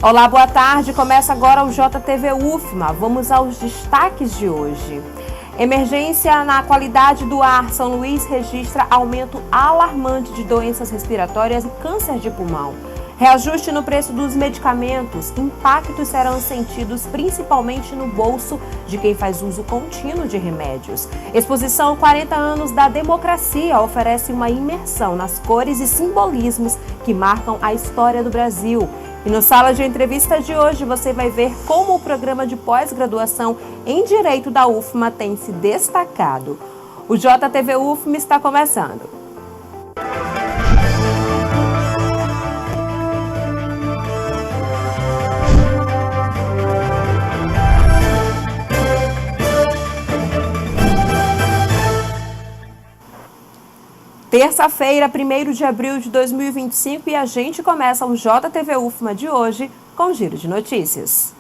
Olá, boa tarde. Começa agora o JTV UFMA. Vamos aos destaques de hoje. Emergência na qualidade do ar. São Luís registra aumento alarmante de doenças respiratórias e câncer de pulmão. Reajuste no preço dos medicamentos. Impactos serão sentidos principalmente no bolso de quem faz uso contínuo de remédios. Exposição 40 anos da democracia oferece uma imersão nas cores e simbolismos que marcam a história do Brasil. E no Sala de Entrevistas de hoje você vai ver como o programa de pós-graduação em Direito da UFMA tem se destacado. O JTV UFMA está começando. Terça-feira, 1º de abril de 2025, e a gente começa o JTV UFMA de hoje com um giro de notícias.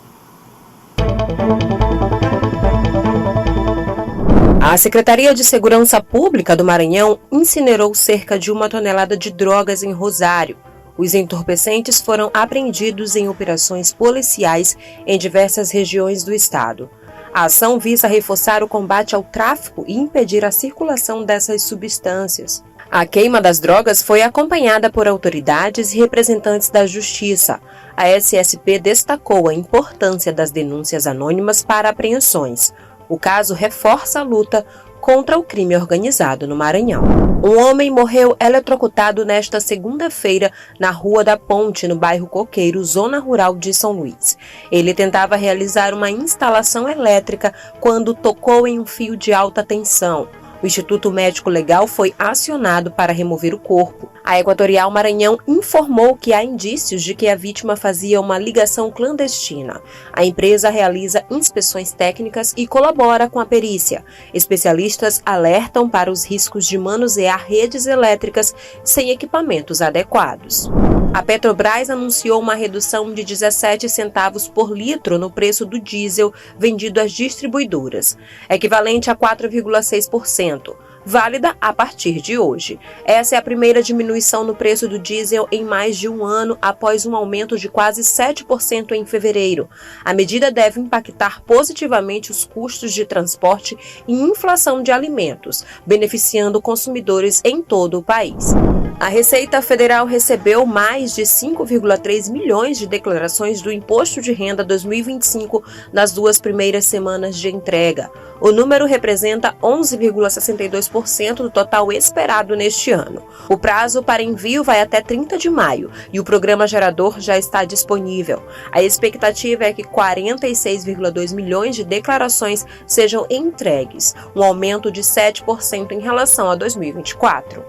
A Secretaria de Segurança Pública do Maranhão incinerou cerca de 1 tonelada de drogas em Rosário. Os entorpecentes foram apreendidos em operações policiais em diversas regiões do estado. A ação visa reforçar o combate ao tráfico e impedir a circulação dessas substâncias. A queima das drogas foi acompanhada por autoridades e representantes da Justiça. A SSP destacou a importância das denúncias anônimas para apreensões. O caso reforça a luta contra o crime organizado no Maranhão. Um homem morreu eletrocutado nesta segunda-feira na Rua da Ponte, no bairro Coqueiro, zona rural de São Luís. Ele tentava realizar uma instalação elétrica quando tocou em um fio de alta tensão. O Instituto Médico Legal foi acionado para remover o corpo. A Equatorial Maranhão informou que há indícios de que a vítima fazia uma ligação clandestina. A empresa realiza inspeções técnicas e colabora com a perícia. Especialistas alertam para os riscos de manusear redes elétricas sem equipamentos adequados. A Petrobras anunciou uma redução de 17 centavos por litro no preço do diesel vendido às distribuidoras, equivalente a 4,6%, válida a partir de hoje. Essa é a primeira diminuição no preço do diesel em mais de um ano, após um aumento de quase 7% em fevereiro. A medida deve impactar positivamente os custos de transporte e inflação de alimentos, beneficiando consumidores em todo o país. A Receita Federal recebeu mais de 5,3 milhões de declarações do Imposto de Renda 2025 nas 2 primeiras semanas de entrega. O número representa 11,62% do total esperado neste ano. O prazo para envio vai até 30 de maio e o programa gerador já está disponível. A expectativa é que 46,2 milhões de declarações sejam entregues, um aumento de 7% em relação a 2024.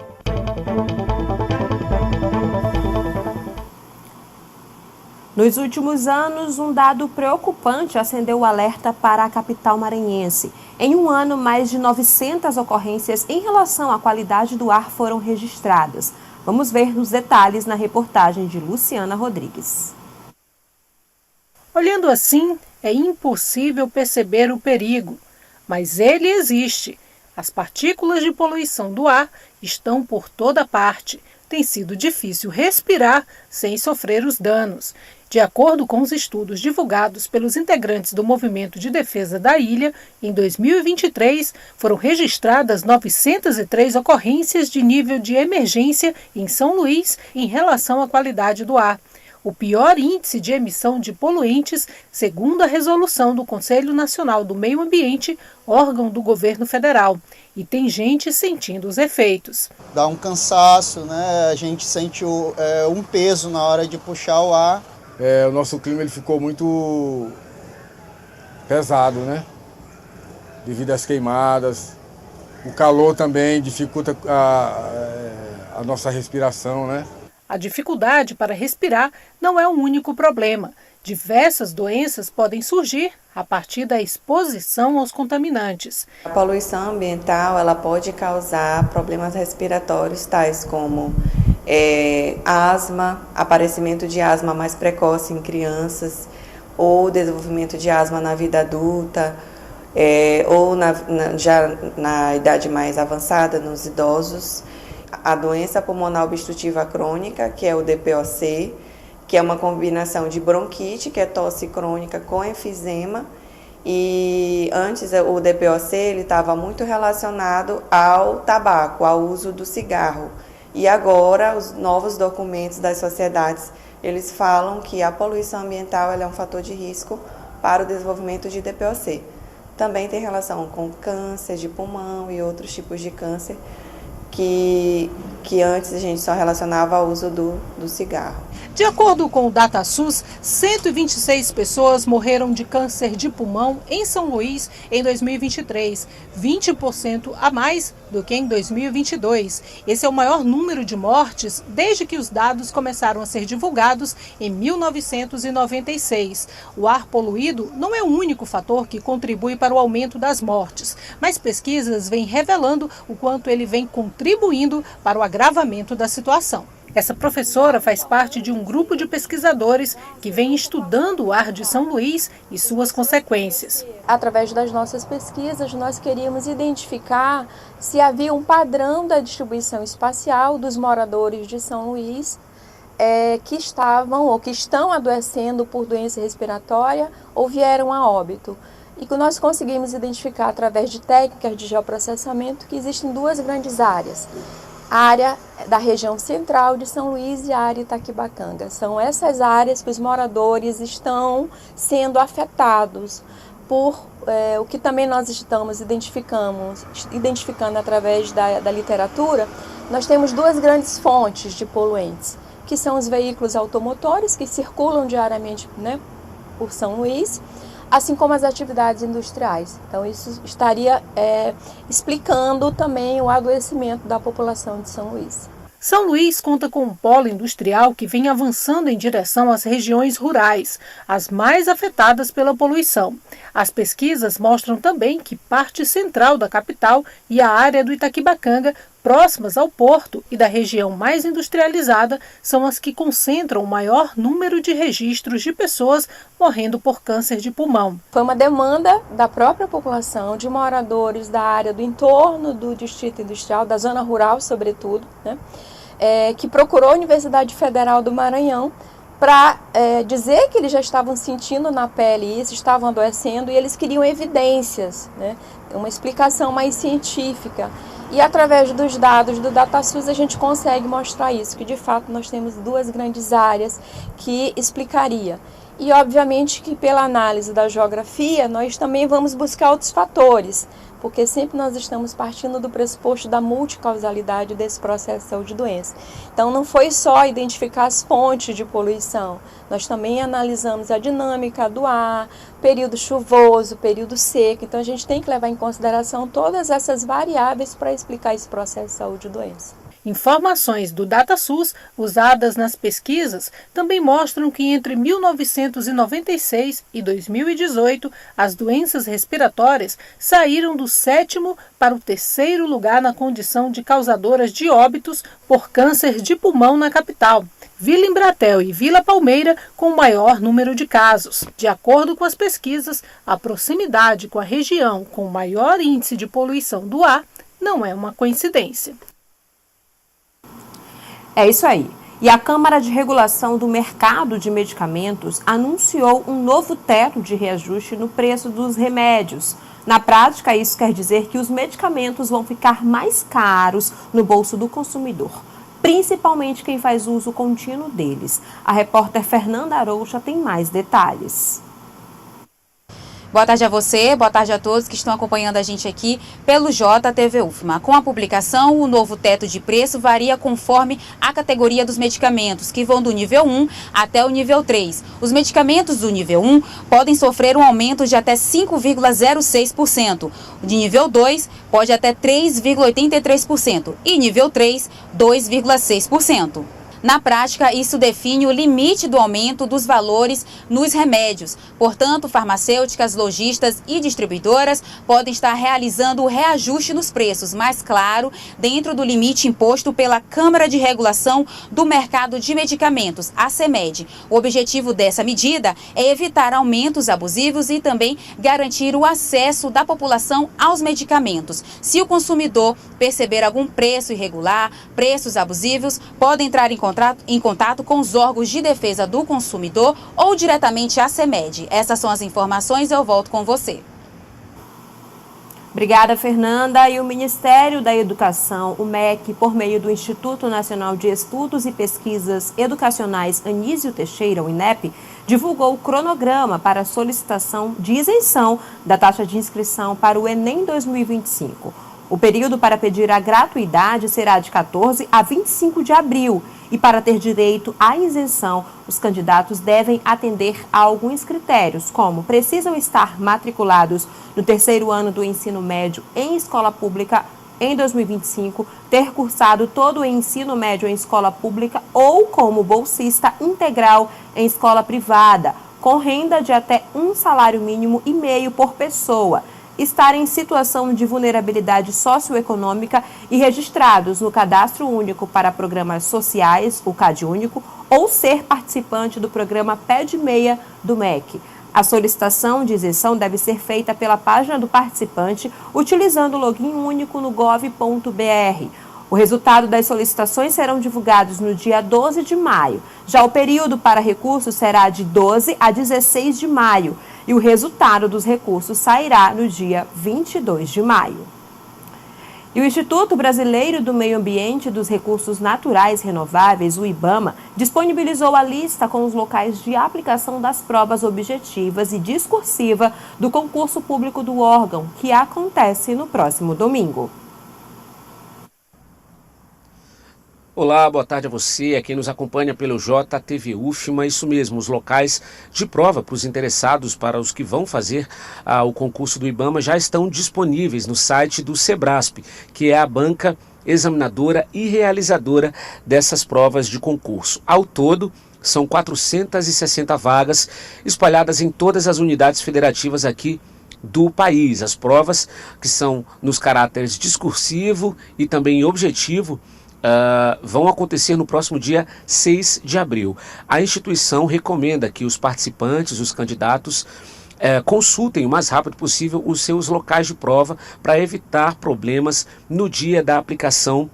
Nos últimos anos, um dado preocupante acendeu o alerta para a capital maranhense. Em um ano, mais de 900 ocorrências em relação à qualidade do ar foram registradas. Vamos ver os detalhes na reportagem de Luciana Rodrigues. Olhando assim, é impossível perceber o perigo, mas ele existe. As partículas de poluição do ar estão por toda parte. Tem sido difícil respirar sem sofrer os danos. De acordo com os estudos divulgados pelos integrantes do Movimento de Defesa da Ilha, em 2023 foram registradas 903 ocorrências de nível de emergência em São Luís em relação à qualidade do ar. O pior índice de emissão de poluentes, segundo a resolução do Conselho Nacional do Meio Ambiente, órgão do governo federal. E tem gente sentindo os efeitos. Dá um cansaço, né? A gente sente um peso na hora de puxar o ar. O nosso clima ele ficou muito pesado, né? Devido às queimadas. O calor também dificulta a nossa respiração, né? A dificuldade para respirar não é o único problema. Diversas doenças podem surgir a partir da exposição aos contaminantes. A poluição ambiental ela pode causar problemas respiratórios tais como asma, aparecimento de asma mais precoce em crianças, ou desenvolvimento de asma na vida adulta, ou já na idade mais avançada, nos idosos. A doença pulmonar obstrutiva crônica, que é o DPOC, que é uma combinação de bronquite, que é tosse crônica com enfisema, e antes o DPOC ele estava muito relacionado ao tabaco, ao uso do cigarro. E agora os novos documentos das sociedades, eles falam que a poluição ambiental ela é um fator de risco para o desenvolvimento de DPOC. Também tem relação com câncer de pulmão e outros tipos de câncer que antes a gente só relacionava ao uso do cigarro. De acordo com o DataSUS, 126 pessoas morreram de câncer de pulmão em São Luís em 2023, 20% a mais do que em 2022. Esse é o maior número de mortes desde que os dados começaram a ser divulgados em 1996. O ar poluído não é o único fator que contribui para o aumento das mortes, mas pesquisas vêm revelando o quanto ele vem contribuindo para o agravamento da situação. Essa professora faz parte de um grupo de pesquisadores que vem estudando o ar de São Luís e suas consequências. Através das nossas pesquisas, nós queríamos identificar se havia um padrão da distribuição espacial dos moradores de São Luís que estavam ou que estão adoecendo por doença respiratória ou vieram a óbito. E que nós conseguimos identificar através de técnicas de geoprocessamento que existem duas grandes áreas. A área da região central de São Luís e a área Itaquibacanga. São essas áreas que os moradores estão sendo afetados por o que também nós estamos identificando através da literatura. Nós temos duas grandes fontes de poluentes, que são os veículos automotores que circulam diariamente, né, por São Luís, assim como as atividades industriais. Então isso estaria explicando também o adoecimento da população de São Luís. São Luís conta com um polo industrial que vem avançando em direção às regiões rurais, as mais afetadas pela poluição. As pesquisas mostram também que parte central da capital e a área do Itaquibacanga, próximas ao porto e da região mais industrializada, são as que concentram o maior número de registros de pessoas morrendo por câncer de pulmão. Foi uma demanda da própria população, de moradores da área do entorno do distrito industrial, da zona rural sobretudo, né, que procurou a Universidade Federal do Maranhão para dizer que eles já estavam sentindo na pele isso, estavam adoecendo e eles queriam evidências, né, uma explicação mais científica. E através dos dados do DataSUS a gente consegue mostrar isso, que de fato nós temos duas grandes áreas que explicaria. E obviamente que pela análise da geografia nós também vamos buscar outros fatores, porque sempre nós estamos partindo do pressuposto da multicausalidade desse processo de saúde e doença. Então não foi só identificar as fontes de poluição, nós também analisamos a dinâmica do ar, período chuvoso, período seco, então a gente tem que levar em consideração todas essas variáveis para explicar esse processo de saúde e doença. Informações do DataSUS usadas nas pesquisas também mostram que entre 1996 e 2018, as doenças respiratórias saíram do 7º para o 3º lugar na condição de causadoras de óbitos por câncer de pulmão na capital. Vila Embratel e Vila Palmeira com o maior número de casos. De acordo com as pesquisas, a proximidade com a região com o maior índice de poluição do ar não é uma coincidência. É isso aí. E a Câmara de Regulação do Mercado de Medicamentos anunciou um novo teto de reajuste no preço dos remédios. Na prática, isso quer dizer que os medicamentos vão ficar mais caros no bolso do consumidor, principalmente quem faz uso contínuo deles. A repórter Fernanda Aroucha tem mais detalhes. Boa tarde a você, boa tarde a todos que estão acompanhando a gente aqui pelo JTV UFMA. Com a publicação, o novo teto de preço varia conforme a categoria dos medicamentos, que vão do nível 1 até o nível 3. Os medicamentos do nível 1 podem sofrer um aumento de até 5,06%. O de nível 2 pode até 3,83% e nível 3, 2,6%. Na prática, isso define o limite do aumento dos valores nos remédios. Portanto, farmacêuticas, lojistas e distribuidoras podem estar realizando o reajuste nos preços, mas claro, dentro do limite imposto pela Câmara de Regulação do Mercado de Medicamentos, a CEMED. O objetivo dessa medida é evitar aumentos abusivos e também garantir o acesso da população aos medicamentos. Se o consumidor perceber algum preço irregular, preços abusivos, pode entrar em contato em contato com os órgãos de defesa do consumidor ou diretamente à CEMED. Essas são as informações, eu volto com você. Obrigada, Fernanda. E o Ministério da Educação, o MEC, por meio do Instituto Nacional de Estudos e Pesquisas Educacionais Anísio Teixeira, o INEP, divulgou o cronograma para a solicitação de isenção da taxa de inscrição para o Enem 2025. O período para pedir a gratuidade será de 14 a 25 de abril e para ter direito à isenção, os candidatos devem atender a alguns critérios, como precisam estar matriculados no terceiro ano do ensino médio em escola pública em 2025, ter cursado todo o ensino médio em escola pública ou como bolsista integral em escola privada, com renda de até um salário mínimo e meio por pessoa, estar em situação de vulnerabilidade socioeconômica e registrados no Cadastro Único para Programas Sociais, o CadÚnico, ou ser participante do programa PED-6 do MEC. A solicitação de isenção deve ser feita pela página do participante, utilizando o login único no gov.br. O resultado das solicitações serão divulgados no dia 12 de maio. Já o período para recurso será de 12 a 16 de maio. E o resultado dos recursos sairá no dia 22 de maio. E o Instituto Brasileiro do Meio Ambiente e dos Recursos Naturais Renováveis, o IBAMA, disponibilizou a lista com os locais de aplicação das provas objetivas e discursiva do concurso público do órgão, que acontece no próximo domingo. Olá, boa tarde a você, a quem nos acompanha pelo JTV UFMA, isso mesmo, os locais de prova para os interessados, para os que vão fazer o concurso do IBAMA, já estão disponíveis no site do Sebrasp, que é a banca examinadora e realizadora dessas provas de concurso. Ao todo, são 460 vagas espalhadas em todas as unidades federativas aqui do país. As provas que são nos caráteres discursivo e também objetivo, vão acontecer no próximo dia 6 de abril. A instituição recomenda que os participantes, os candidatos, consultem o mais rápido possível os seus locais de prova para evitar problemas no dia da aplicação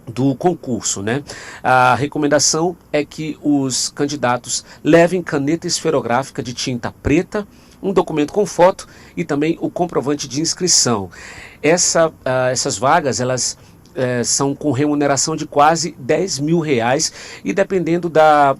do concurso, né? A recomendação é que os candidatos levem caneta esferográfica de tinta preta, um documento com foto e também o comprovante de inscrição. Essas vagas, elas são com remuneração de quase R$10 mil e dependendo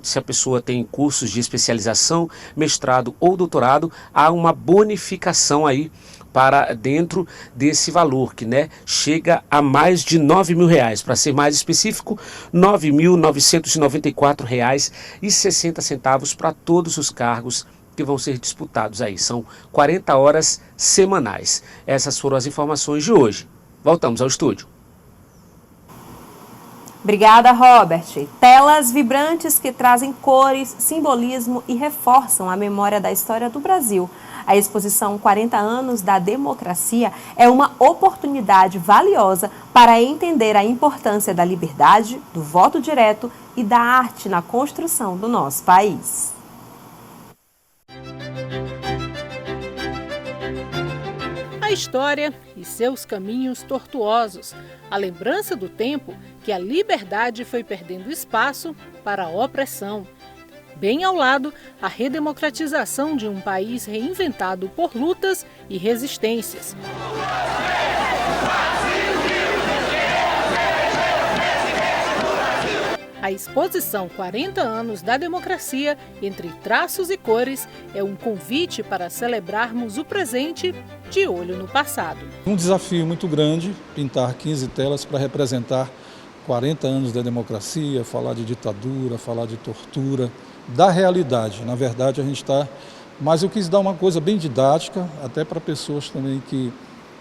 se a pessoa tem cursos de especialização, mestrado ou doutorado, há uma bonificação aí para dentro desse valor, que chega a mais de R$9 mil. Para ser mais específico, R$ 9.994,60 para todos os cargos que vão ser disputados aí. São 40 horas semanais. Essas foram as informações de hoje. Voltamos ao estúdio. Obrigada, Robert. Telas vibrantes que trazem cores, simbolismo e reforçam a memória da história do Brasil. A exposição 40 anos da democracia é uma oportunidade valiosa para entender a importância da liberdade, do voto direto e da arte na construção do nosso país. A história e seus caminhos tortuosos, a lembrança do tempo que a liberdade foi perdendo espaço para a opressão. Bem ao lado, a redemocratização de um país reinventado por lutas e resistências. A exposição 40 anos da democracia, entre traços e cores, é um convite para celebrarmos o presente de olho no passado. Um desafio muito grande, pintar 15 telas para representar 40 anos da democracia, falar de ditadura, falar de tortura, da realidade. Na verdade, a gente está... Mas eu quis dar uma coisa bem didática, até para pessoas também que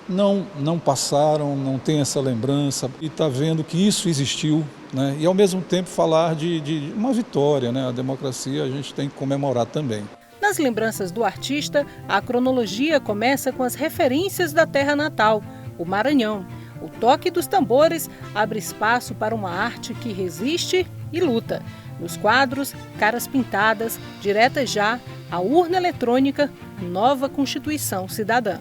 não passaram, não têm essa lembrança, e está vendo que isso existiu, né? E ao mesmo tempo falar de uma vitória, né? A democracia a gente tem que comemorar também. Nas lembranças do artista, a cronologia começa com as referências da terra natal, o Maranhão. O toque dos tambores abre espaço para uma arte que resiste e luta. Nos quadros, caras pintadas, diretas já, a urna eletrônica, nova Constituição Cidadã.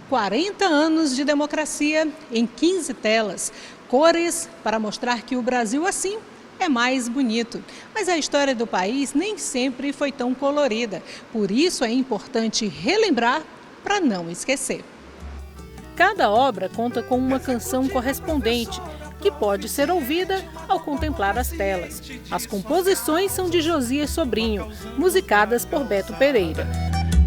40 anos de democracia em 15 telas, cores para mostrar que o Brasil, assim, é mais bonito. Mas a história do país nem sempre foi tão colorida. Por isso é importante relembrar para não esquecer. Cada obra conta com uma canção correspondente, que pode ser ouvida ao contemplar as telas. As composições são de Josias Sobrinho, musicadas por Beto Pereira.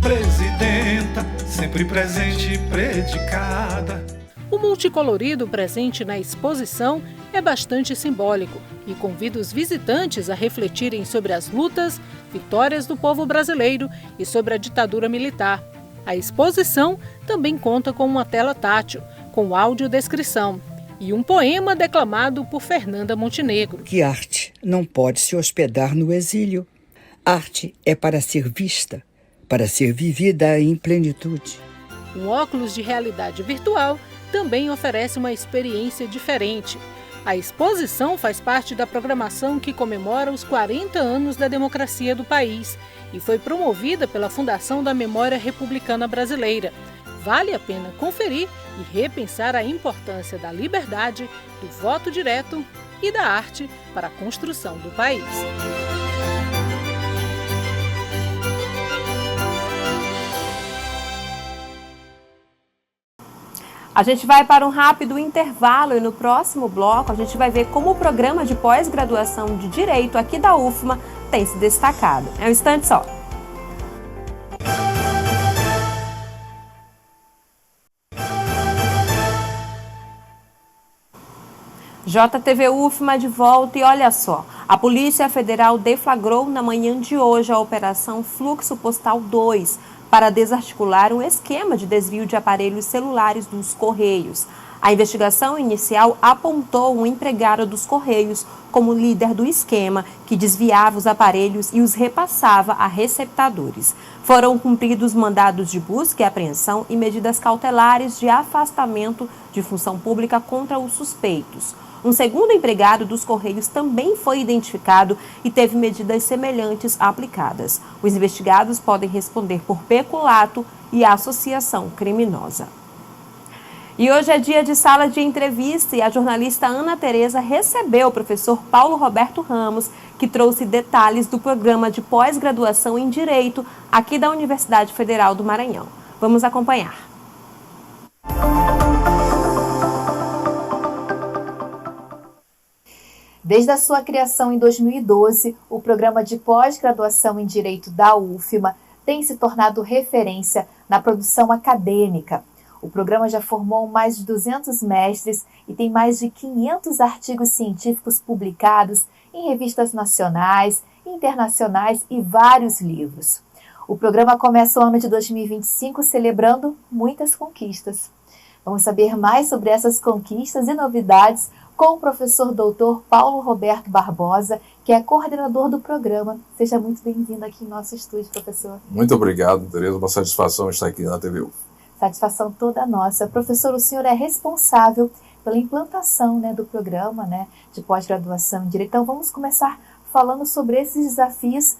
Presidenta, sempre presente e predicada. O multicolorido presente na exposição é bastante simbólico e convida os visitantes a refletirem sobre as lutas, vitórias do povo brasileiro e sobre a ditadura militar. A exposição também conta com uma tela tátil, com audiodescrição, e um poema declamado por Fernanda Montenegro. Que arte não pode se hospedar no exílio. Arte é para ser vista, para ser vivida em plenitude. Um óculos de realidade virtual também oferece uma experiência diferente. A exposição faz parte da programação que comemora os 40 anos da democracia do país e foi promovida pela Fundação da Memória Republicana Brasileira. Vale a pena conferir e repensar a importância da liberdade, do voto direto e da arte para a construção do país. A gente vai para um rápido intervalo e no próximo bloco a gente vai ver como o programa de pós-graduação de Direito aqui da UFMA tem se destacado. É um instante só. JTV UFMA de volta e olha só, a Polícia Federal deflagrou na manhã de hoje a Operação Fluxo Postal 2 para desarticular um esquema de desvio de aparelhos celulares dos Correios. A investigação inicial apontou um empregado dos Correios como líder do esquema que desviava os aparelhos e os repassava a receptadores. Foram cumpridos mandados de busca e apreensão e medidas cautelares de afastamento de função pública contra os suspeitos. Um segundo empregado dos Correios também foi identificado e teve medidas semelhantes aplicadas. Os investigados podem responder por peculato e associação criminosa. E hoje é dia de sala de entrevista e a jornalista Ana Tereza recebeu o professor Paulo Roberto Ramos, que trouxe detalhes do programa de pós-graduação em Direito aqui da Universidade Federal do Maranhão. Vamos acompanhar. Desde a sua criação em 2012, o programa de pós-graduação em Direito da UFMA tem se tornado referência na produção acadêmica. O programa já formou mais de 200 mestres e tem mais de 500 artigos científicos publicados em revistas nacionais, internacionais e vários livros. O programa começa o ano de 2025 celebrando muitas conquistas. Vamos saber mais sobre essas conquistas e novidades com o professor doutor Paulo Roberto Barbosa, que é coordenador do programa. Seja muito bem-vindo aqui em nosso estúdio, professor. Muito obrigado, Tereza. Uma satisfação estar aqui na TV UF. Satisfação toda nossa. Professor, o senhor é responsável pela implantação do programa de pós-graduação em Direito. Então, vamos começar falando sobre esses desafios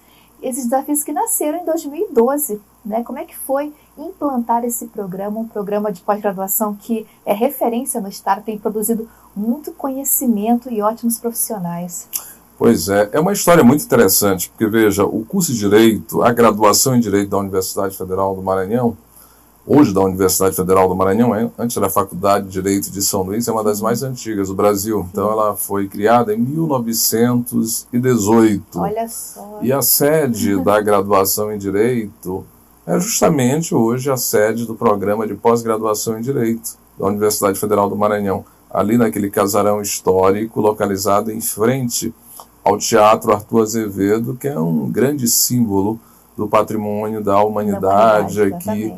que nasceram em 2012. Como é que foi implantar esse programa, um programa de pós-graduação que é referência no Estado, tem produzido muito conhecimento e ótimos profissionais? Pois é uma história muito interessante, porque veja, o curso de Direito, a graduação em Direito da Universidade Federal do Maranhão, hoje da Universidade Federal do Maranhão, antes da Faculdade de Direito de São Luís, é uma das mais antigas do Brasil. Então ela foi criada em 1918. Olha só. E a sede da graduação em Direito é justamente hoje a sede do programa de pós-graduação em Direito da Universidade Federal do Maranhão, ali naquele casarão histórico localizado em frente ao Teatro Arthur Azevedo, que é um grande símbolo do patrimônio da humanidade aqui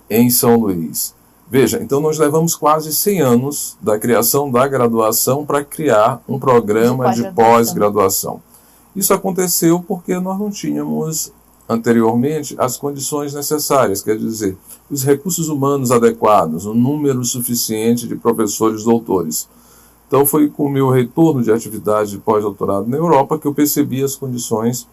em São Luís. Veja, então nós levamos quase 100 anos da criação da graduação para criar um programa de pós-graduação. Isso aconteceu porque nós não tínhamos anteriormente as condições necessárias, quer dizer, os recursos humanos adequados, um número suficiente de professores doutores. Então foi com o meu retorno de atividade de pós-doutorado na Europa que eu percebi as condições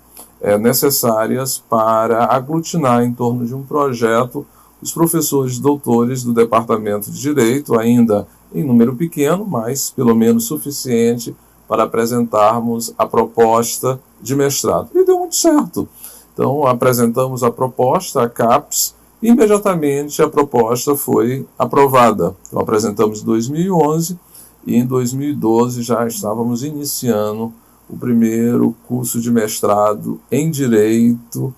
necessárias para aglutinar em torno de um projeto os professores doutores do Departamento de Direito, ainda em número pequeno, mas pelo menos suficiente para apresentarmos a proposta de mestrado. E deu muito certo. Então, apresentamos a proposta, a CAPES, e imediatamente a proposta foi aprovada. Então, apresentamos em 2011 e em 2012 já estávamos iniciando o primeiro curso de mestrado em Direito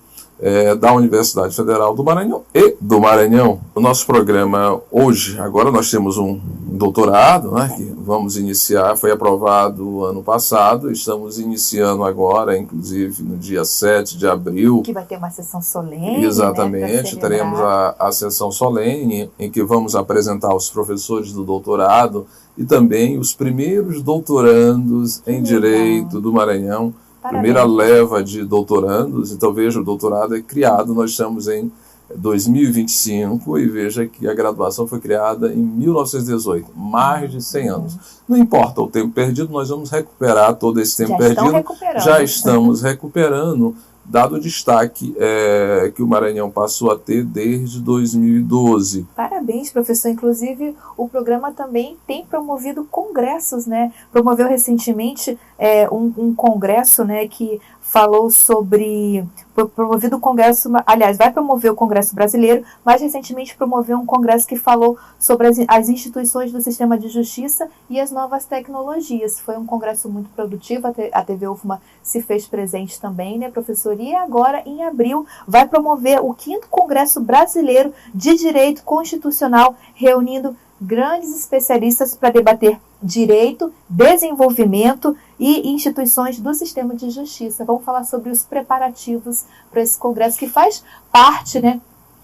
da Universidade Federal do Maranhão e do Maranhão. O nosso programa hoje, agora nós temos um doutorado, né, que vamos iniciar, foi aprovado ano passado, estamos iniciando agora, inclusive no dia 7 de abril. Que vai ter uma sessão solene. Exatamente, né, teremos a sessão solene em que vamos apresentar os professores do doutorado e também os primeiros doutorandos em Direito do Maranhão. Primeira leva de doutorandos, então veja, o doutorado é criado, nós estamos em 2025 e veja que a graduação foi criada em 1918, mais de 100 anos. Não importa o tempo perdido, nós vamos recuperar todo esse tempo perdido. Já estamos recuperando, dado o destaque que o Maranhão passou a ter desde 2012. Parabéns, professor. Inclusive, o programa também tem promovido congressos, né? Promoveu recentemente um congresso, né, que falou sobre... Promovido o congresso, aliás, vai promover o Congresso Brasileiro, mas recentemente promoveu um congresso que falou sobre as instituições do sistema de justiça e as novas tecnologias. Foi um congresso muito produtivo, a TV UFMA se fez presente também, né, professor? E agora, em abril, vai promover o 5º Congresso Brasileiro de Direito Constitucional, reunindo grandes especialistas para debater direito, desenvolvimento e instituições do sistema de justiça. Vamos falar sobre os preparativos para esse congresso, que faz parte, né,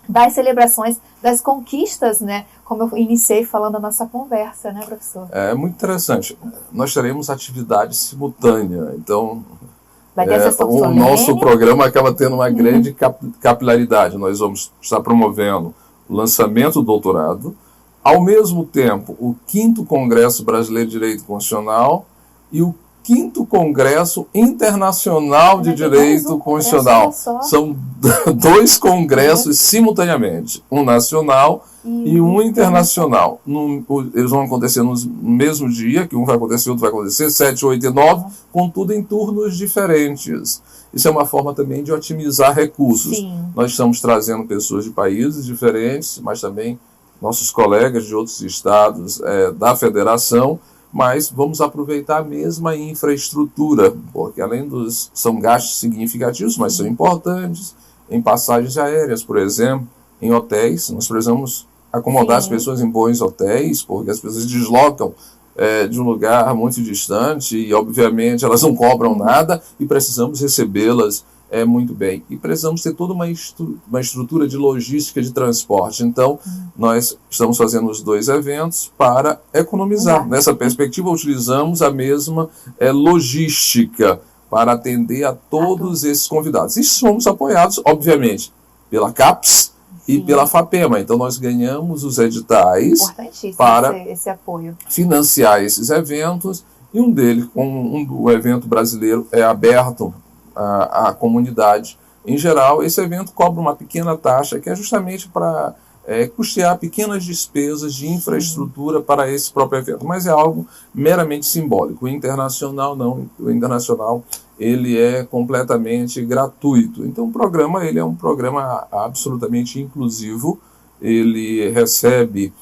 das celebrações, das conquistas, né, como eu iniciei falando a nossa conversa, né, professor? É muito interessante. Nós teremos atividade simultânea, então o nosso programa acaba tendo uma grande capilaridade. Nós vamos estar promovendo o lançamento do doutorado, ao mesmo tempo, o 5º Congresso Brasileiro de Direito Constitucional e o 5º Congresso Internacional de Direito Constitucional. São 2 congressos simultaneamente, um nacional e um internacional. Eles vão acontecer no mesmo dia, que um vai acontecer, outro vai acontecer, 7, 8 e 9, contudo em turnos diferentes. Isso é uma forma também de otimizar recursos. Nós estamos trazendo pessoas de países diferentes, mas também nossos colegas de outros estados da federação, mas vamos aproveitar a mesma infraestrutura, porque além são gastos significativos, mas são importantes, em passagens aéreas, por exemplo, em hotéis, nós precisamos acomodar as pessoas em bons hotéis, porque as pessoas deslocam de um lugar muito distante e, obviamente, elas não cobram nada e precisamos recebê-las muito bem. E precisamos ter toda uma estrutura de logística de transporte. Então, nós estamos fazendo os 2 eventos para economizar. Nessa perspectiva, utilizamos a mesma logística para atender a todos esses convidados. E somos apoiados, obviamente, pela CAPES e pela FAPEMA. Então, nós ganhamos os editais para esse apoio, financiar esses eventos. E um deles, o evento brasileiro, é aberto à comunidade em geral. Esse evento cobra uma pequena taxa, que é justamente para custear pequenas despesas de infraestrutura para esse próprio evento, mas é algo meramente simbólico. O internacional não, o internacional ele é completamente gratuito. Então o programa ele é um programa absolutamente inclusivo, ele recebe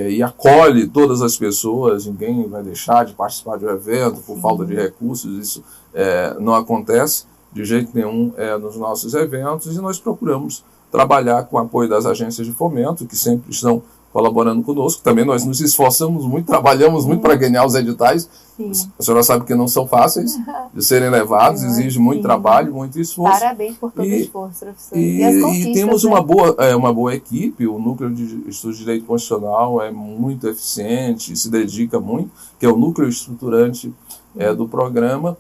e acolhe todas as pessoas, ninguém vai deixar de participar de um evento por falta de recursos, isso não acontece de jeito nenhum nos nossos eventos, e nós procuramos trabalhar com o apoio das agências de fomento, que sempre estão colaborando conosco. Também nós nos esforçamos muito, trabalhamos muito para ganhar os editais. A senhora sabe que não são fáceis de serem levados, exige muito trabalho, muito esforço. Parabéns por todo o esforço, professor. E temos uma boa equipe, o Núcleo de Estudos de Direito Constitucional é muito eficiente, se dedica muito, que é o núcleo estruturante do programa.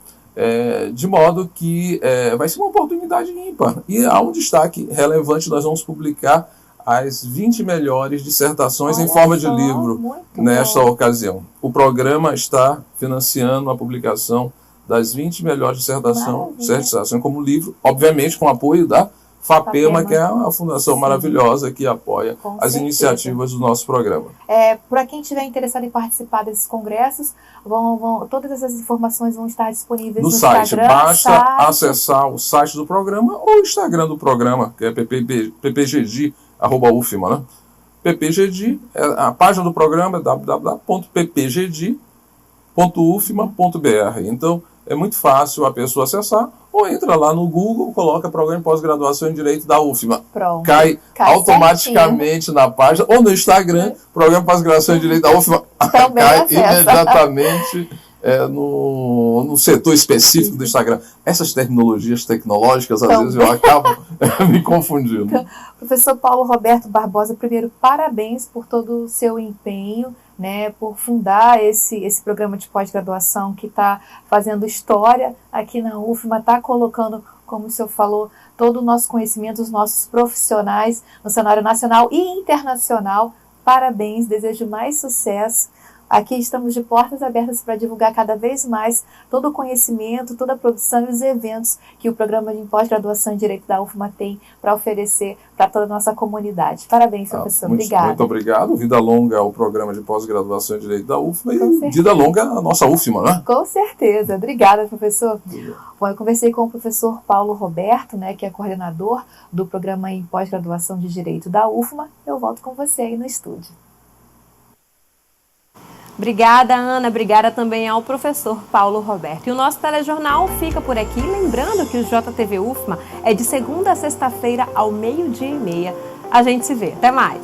De modo que vai ser uma oportunidade ímpar. E há um destaque relevante, nós vamos publicar as 20 melhores dissertações em forma de livro nesta ocasião. O programa está financiando a publicação das 20 melhores dissertações como livro, obviamente com apoio da FAPEMA, que é uma fundação maravilhosa que apoia as iniciativas do nosso programa. Para quem estiver interessado em participar desses congressos, todas essas informações vão estar disponíveis no site. Instagram. Basta acessar o site do programa ou o Instagram do programa, que é ppgd@ufma, né? PPGD, a página do programa é www.ppgd.ufma.br. Então, é muito fácil a pessoa acessar, ou entra lá no Google, coloca Programa de Pós-Graduação em Direito da UFMA. Pronto. Cai automaticamente na página, ou no Instagram, Programa de Pós-Graduação em Direito da UFMA, cai imediatamente no setor específico do Instagram. Essas terminologias tecnológicas, às vezes, eu acabo me confundindo. Então, professor Paulo Roberto Barbosa, primeiro, parabéns por todo o seu empenho, né, por fundar esse programa de pós-graduação que está fazendo história aqui na UFMA, está colocando, como o senhor falou, todo o nosso conhecimento, os nossos profissionais no cenário nacional e internacional. Parabéns, desejo mais sucesso. Aqui estamos de portas abertas para divulgar cada vez mais todo o conhecimento, toda a produção e os eventos que o programa de pós-graduação em Direito da UFMA tem para oferecer para toda a nossa comunidade. Parabéns, professor. Obrigada. Muito obrigado. Vida longa ao programa de pós-graduação em Direito da UFMA e vida longa à nossa UFMA, né? Com certeza. Obrigada, professor. Bom, eu conversei com o professor Paulo Roberto, né, que é coordenador do programa em pós-graduação de Direito da UFMA. Eu volto com você aí no estúdio. Obrigada, Ana. Obrigada também ao professor Paulo Roberto. E o nosso telejornal fica por aqui. Lembrando que o JTV UFMA é de segunda a sexta-feira ao 12:30. A gente se vê. Até mais.